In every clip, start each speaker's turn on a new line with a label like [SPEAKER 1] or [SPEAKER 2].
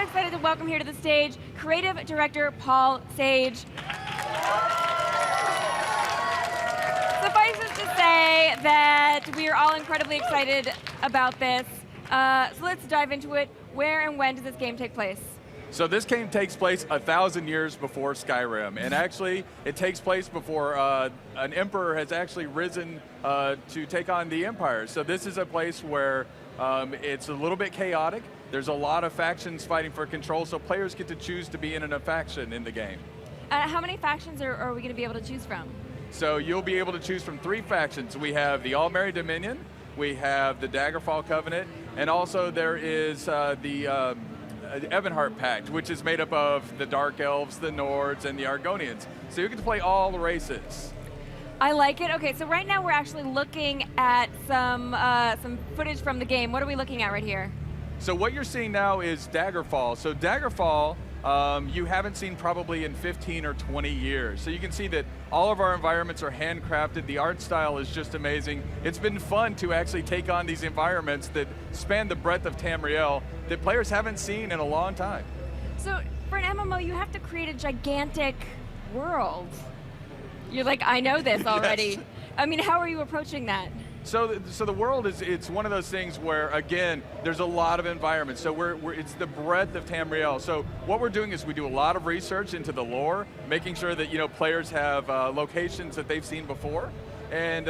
[SPEAKER 1] excited to welcome here to the stage creative director Paul Sage. Suffice it to say that we are all incredibly excited about this. So let's dive into it. Where and when does this game take place?
[SPEAKER 2] So this game takes place 1,000 years before Skyrim, and actually it takes place before an emperor has actually risen to take on the empire. So this is a place where it's a little bit chaotic. There's a lot of factions fighting for control, so players get to choose to be in a faction in the game.
[SPEAKER 1] How many factions are we going to be able to choose from?
[SPEAKER 2] So you'll be able to choose from 3 factions. We have the All-Merry Dominion, we have the Daggerfall Covenant, and also there is the Ebonheart Pact, which is made up of the Dark Elves, the Nords, and the Argonians. So you get to play all the races.
[SPEAKER 1] I like it. Okay, so right now we're actually looking at some footage from the game. What are we looking at right here?
[SPEAKER 2] So what you're seeing now is Daggerfall. So Daggerfall, you haven't seen probably in 15 or 20 years. So you can see that all of our environments are handcrafted. The art style is just amazing. It's been fun to actually take on these environments that span the breadth of Tamriel that players haven't seen in a long time.
[SPEAKER 1] So for an MMO, you have to create a gigantic world. You're like, I know this already.
[SPEAKER 2] Yes.
[SPEAKER 1] I mean, how are you approaching that?
[SPEAKER 2] So the world it's one of those things where, again, there's a lot of environments. So it's the breadth of Tamriel. So what we're doing is we do a lot of research into the lore, making sure that players have locations that they've seen before, and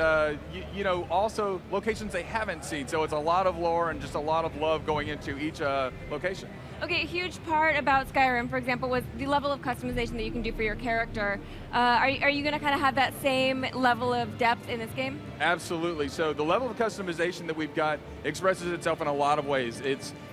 [SPEAKER 2] also locations they haven't seen. So it's a lot of lore and just a lot of love going into each location.
[SPEAKER 1] Okay, a huge part about Skyrim, for example, was the level of customization that you can do for your character. Are you going to kind of have that same level of depth in this game?
[SPEAKER 2] Absolutely. So the level of customization that we've got expresses itself in a lot of ways.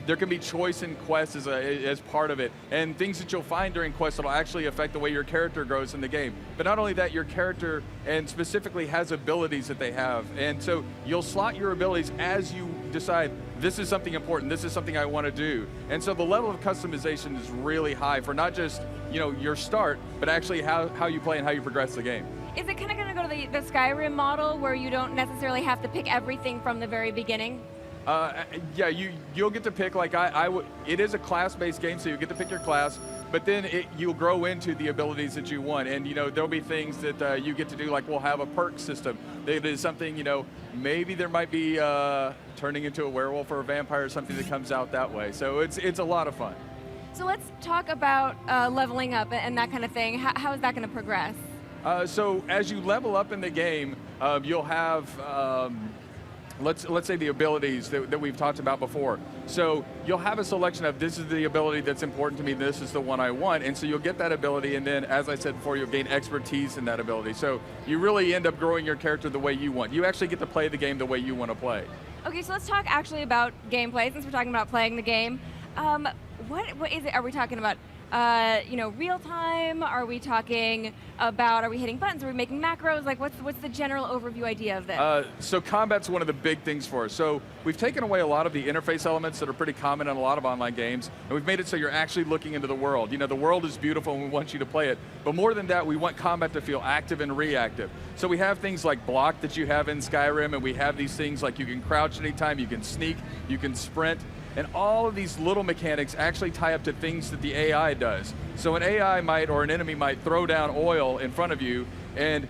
[SPEAKER 2] There can be choice in quests as part of it, and things that you'll find during quests that'll actually affect the way your character grows in the game. But not only that, your character and specifically has abilities that they have, and so you'll slot your abilities as you decide, this is something important, this is something I want to do. And so the level of customization is really high for not just your start, but actually how you play and how you progress the game.
[SPEAKER 1] Is it kind of going to go to the Skyrim model where you don't necessarily have to pick everything from the very beginning?
[SPEAKER 2] Yeah, you'll get to pick, like it is a class-based game, so you get to pick your class, but then you'll grow into the abilities that you want, and there'll be things that you get to do, like we'll have a perk system. That is something, maybe there might be turning into a werewolf or a vampire or something that comes out that way. So it's a lot of fun. So
[SPEAKER 1] let's talk about leveling up and that kind of thing. How is that going to progress?
[SPEAKER 2] So as you level up in the game, you'll have let's say the abilities that we've talked about before. So you'll have a selection of, this is the ability that's important to me, this is the one I want, and so you'll get that ability, and then, as I said before, you'll gain expertise in that ability. So you really end up growing your character the way you want. You actually get to play the game the way you want to play.
[SPEAKER 1] Okay, so let's talk actually about gameplay, since we're talking about playing the game. What is it? Are we talking about real time? Are we talking about, are we hitting buttons? Are we making macros? Like, what's the general overview idea of this?
[SPEAKER 2] So combat's one of the big things for us. So we've taken away a lot of the interface elements that are pretty common in a lot of online games, and we've made it so you're actually looking into the world. The world is beautiful and we want you to play it. But more than that, we want combat to feel active and reactive. So we have things like block that you have in Skyrim, and we have these things like you can crouch anytime, you can sneak, you can sprint. And all of these little mechanics actually tie up to things that the AI does. So an AI might, or an enemy might, throw down oil in front of you, and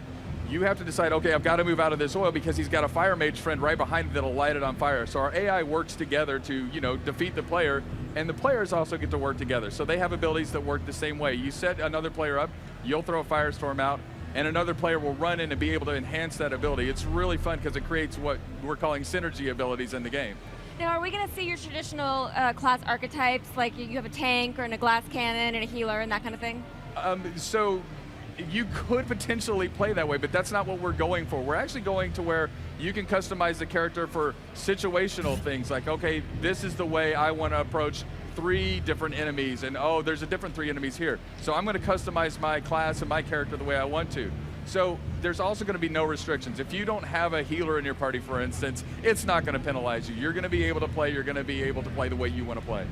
[SPEAKER 2] you have to decide, okay, I've got to move out of this oil because he's got a fire mage friend right behind him that'll light it on fire. So our AI works together to, defeat the player, and the players also get to work together. So they have abilities that work the same way. You set another player up, you'll throw a firestorm out, and another player will run in and be able to enhance that ability. It's really fun because it creates what we're calling synergy abilities in the game.
[SPEAKER 1] Now, are we going to see your traditional class archetypes, like you have a tank or a glass cannon and a healer and that kind of thing?
[SPEAKER 2] So you could potentially play that way, but that's not what we're going for. We're actually going to where you can customize the character for situational things, like, okay, this is the way I want to approach 3 different enemies, and oh, there's a different 3 enemies here. So I'm going to customize my class and my character the way I want to. So there's also going to be no restrictions. If you don't have a healer in your party, for instance, it's not going to penalize you. You're going to be able to play. You're going to be able to play the way you want to play.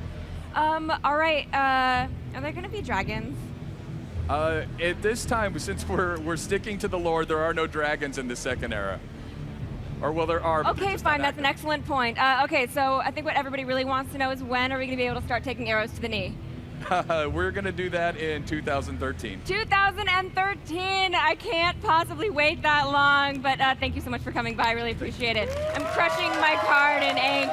[SPEAKER 1] All right. Are there going to be dragons?
[SPEAKER 2] At this time, since we're sticking to the lore, there are no dragons in the second era. Or, well, there are.
[SPEAKER 1] Okay, fine. That's an excellent point. Okay, so I think what everybody really wants to know is, when are we going to be able to start taking arrows to the knee?
[SPEAKER 2] We're going to do that in 2013.
[SPEAKER 1] 2013. I can't possibly wait that long, but thank you so much for coming by. I really appreciate it. I'm crushing my card in ink.